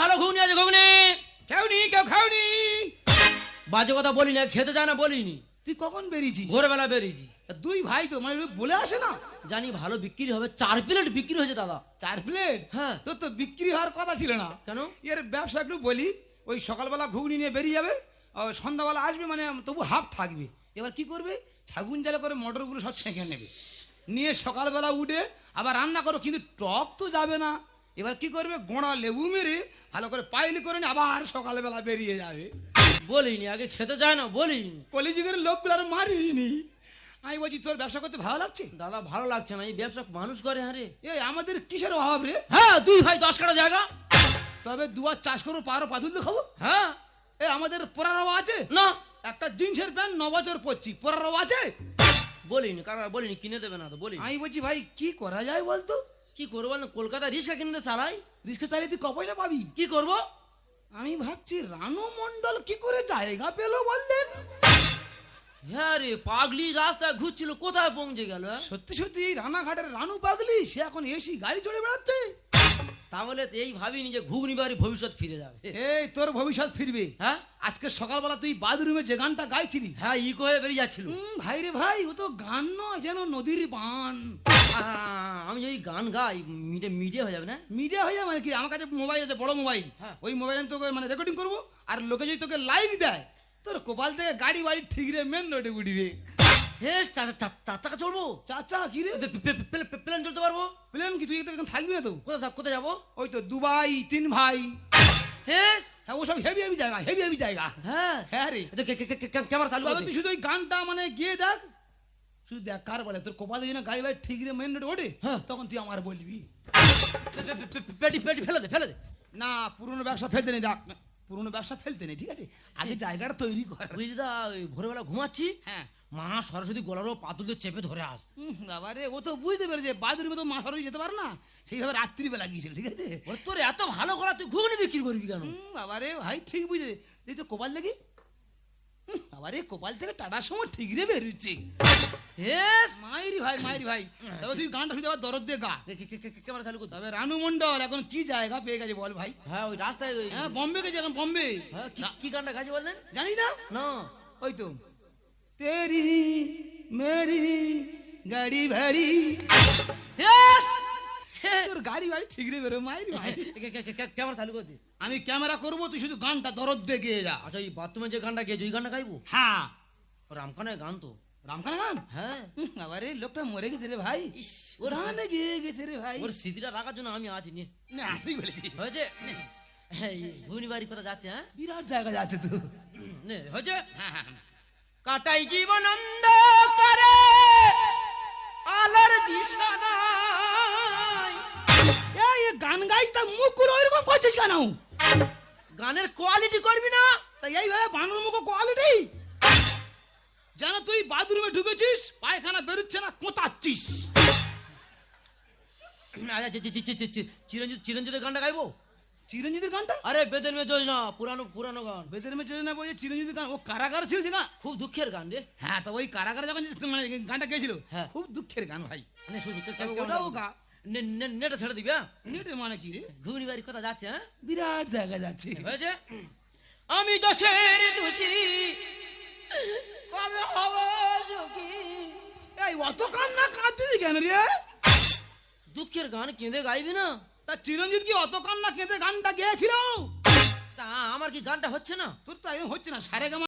ভালো ঘুগনি আছে, ঘুগনি। খাওনি, কেউ খাওনি। বাজে কথা বলি না, খেতে যায় না বলিনি। তুই কখন বেরিয়েছিস? ভোরবেলা বেরিয়েছি। দুই ভাই তো মানে বলে আসে না। জানি ভালো বিক্রি হবে, 4 প্লেট বিক্রি হয়েছে দাদা। 4 প্লেট? হ্যাঁ। তোর তো বিক্রি হওয়ার কথা ছিল না। কেন? এর ব্যবসা একটু বলি, ওই সকালবেলা ঘুগনি নিয়ে বেরিয়ে যাবে, সন্ধ্যাবেলা আসবে, মানে তবু হাফ থাকবে। এবার কি করবে, ছাগুন জালে করে মটরগুলো সব ছেঁকে নেবে, নিয়ে সকালবেলা উঠে আবার রান্না করো, কিন্তু টক তো যাবে না। এবার কি করবে, গোড়া লেবু মেরে ভালো করে পাইলি করে নিয়ে আবার সকালবেলা বেরিয়ে যাবে। বলিনি, আগে খেতে যায় না বলিনি। কলিযুগের লোকগুলো আর মারিনি। আমি বলছি তোর ব্যবসা করতে ভালো লাগছে? দাদা ভালো লাগছে না, এই ব্যবসা মানুষ করে। হ্যাঁ রে। এই আমাদের কিসের অভাব রে? হ্যাঁ, 2 ভাই 10 কাটা জায়গা। তবে দুয়ার চাষ করবো, পারো পাথুল্য খাবো। হ্যাঁ। এই আমাদের পরারও আছে না। একটা জিন্সের প্যান্ট 9 বছর পরছি, পরারও আছে। বলিনি, কারণ বলিনি কিনে দেবে না তো বলি। আমি বলছি ভাই কি করা যায় বলতো? কি করবো বল, কলকাতা রিক্সা কিনতে চালাই। রিক্সা চালিয়ে তুই ক পয়সা পাবি? কি করব? আমি ভাবছি রানু মন্ডল কি করে জায়গা পেলো বললেন? হ্যাঁ রে, পাগলি রাস্তায় ঘুরছিল, কোথায় পৌঁছে গেল? সত্যি সত্যি রানাঘাটের রানু পাগলি, সে এখন এসি গাড়ি চড়ে বেড়াচ্ছে। তাহলে তো এই ভাবিনি যে ঘুগনি বাড়ি ভবিষ্যৎ ফিরে যাবে। এই তোর ভবিষ্যৎ ফিরবে। হ্যাঁ। আজকে সকালবেলা তুই বাথরুমে যে গানটা গাইছিলি, হ্যাঁ, ইকো হয়ে বেরিয়ে যাচ্ছিল। ভাই রে ভাই, ও তো গান নয়, যেন নদীর বান। আমি যদি গান গাই মিডিয়া হয়ে যাবে না? মিডিয়া হয়ে যাবে মানে কি? আমার কাছে মোবাইল আছে, বড় মোবাইল। হ্যাঁ। ওই মোবাইল আমি তোকে মানে রেকর্ডিং করবো, আর লোকে যদি তোকে লাইক দেয়, তোর কপাল থেকে গাড়ি বাড়ি ঠিক রে মেন রোডে উঠবে। হ্যাঁ, চাকা চড়বো। চাচা কি রে? প্লেন চলতে পারবো। প্লেন কি? তুই এখানে থাকবি না তো? কোথায় যাবো? ওই তো দুবাই, 3 ভাই। হ্যাঁ। হ্যাঁ, ওসব হেভি হেভি জায়গা, হেভি হেভি জায়গা। হ্যাঁ। হ্যাঁ রে, ক্যামেরা চালু তবে করতে। তুই শুধু ওই গানটা মানে গিয়ে দেখ, শুধু দেখ কার বলে তোর কপালে যদি না গাড়ি বাড়ি ঠিক রে মেন রোডে ওঠে, হ্যাঁ। তখন তুই আমার বলবি। পেটি ফেলে দে। না, পুরনো ব্যবসা ফেলতে নেই, দেখ পুরনো ব্যবসা ফেলতে নেই, ঠিক আছে? আগে জায়গাটা তৈরি কর। বুঝলি দা, ওই ভোরবেলা ঘুমাচ্ছি, হ্যাঁ। মা সরস্বতী গলারও পাতুল দিয়ে চেপে ধরে আস। বাবা রে, ও তো বুঝতে পেরেছে বাথরুমে তো মা সরই যেতে পারে না, সেইভাবে রাত্রিবেলা গিয়েছিল, ঠিক আছে? ওরে তোর এত ভালো গলা, তুই ঘুগনি বিক্রি করবি কেন? বাবা রে ভাই, ঠিক বুঝে এই তো কপাল দেখি, বাবা রে কপাল থেকে টাটার সময় ঠিক রে বেরোচ্ছে। মাইরি ভাই, তবে তুই গানটা শুধু আবার দরদ দিয়ে গা। ক্যামেরা চালু করতে। তবে রানু মন্ডল এখন কি জায়গা পেয়ে গেছে বল ভাই? হ্যাঁ, ওই রাস্তায় হ্যাঁ, বম্বে গেছে এখন, বম্বে। হ্যাঁ, কি গানটা গাছে বললেন? জানি না। না। ওই তো তেরি মেরি গাড়ি ভাড়ি, তোর গাড়ি ভাই ঠিক রে বেরো মাইরি ভাই। ক্যামেরা চালু করতে। আমি ক্যামেরা করবো, তুই শুধু গানটা দরদ দিয়ে গিয়ে যা। আচ্ছা, এই বাথরুমে যে গানটা গেছে ওই গানটা গাইবো? হ্যাঁ। রামখানের গান তো। রামখানা গান? হ্যাঁ। আরে লোকটা মরে গেছে রে ভাই, ইস, ওর গানে গিয়ে গেছে রে ভাই। ওর স্মৃতিটা রাখার জন্য আমি আছি নিয়ে। না, তুই বলেছিস হয়েছে। ঘুগনি বাড়ি কথা যাচ্ছে? হ্যাঁ, বিরাট জায়গা যাচ্ছে তো। হয়েছে। কাটাই জীবনন্দ করে আলার দিশা নাই। এই গান গাইছ তা মুখ গুলো এরকম করছিস কেন? গানের কোয়ালিটি করবি না? তা এইভাবে বানর মুখ কোয়ালিটি জানো? তুই বাথরুমে ঢুকেছিস, পায়খানা বেরোচ্ছে না, কোতাচ্ছিস। চিরঞ্জিতের গানটা গাইবো? চিরঞ্জিতের গানটা? আরে বেদের মেয়ে যোজনা, পুরানো গান। বেদের মেয়ে চলে না বলছে চিরঞ্জিতের গান, ও কারাগার ছিল যে গান। খুব দুঃখের গান রে। হ্যাঁ, তো ওই কারাগারে যখন মানে গানটা গেছিল, হ্যাঁ, খুব দুঃখের গান ভাই। ওটাও গা। নেটে ছেড়ে দিবি? হ্যাঁ, নেটে মানে কি রে? ঘুগনি বাড়ি কথা যাচ্ছে? হ্যাঁ, বিরাট জায়গা যাচ্ছে। হয়েছে। আমি দোষের দোষী, কবে হব সুখী। এই অত কান্না কাঁদছিস কেন রে? দুঃখের গান কেঁদে গাইবি না? তা চিরঞ্জিত কি অত কান্না কেঁদে গানটা গেয়েছিল? তা আমার কি গানটা হচ্ছে না? তোর তো একদম হচ্ছে না, সারে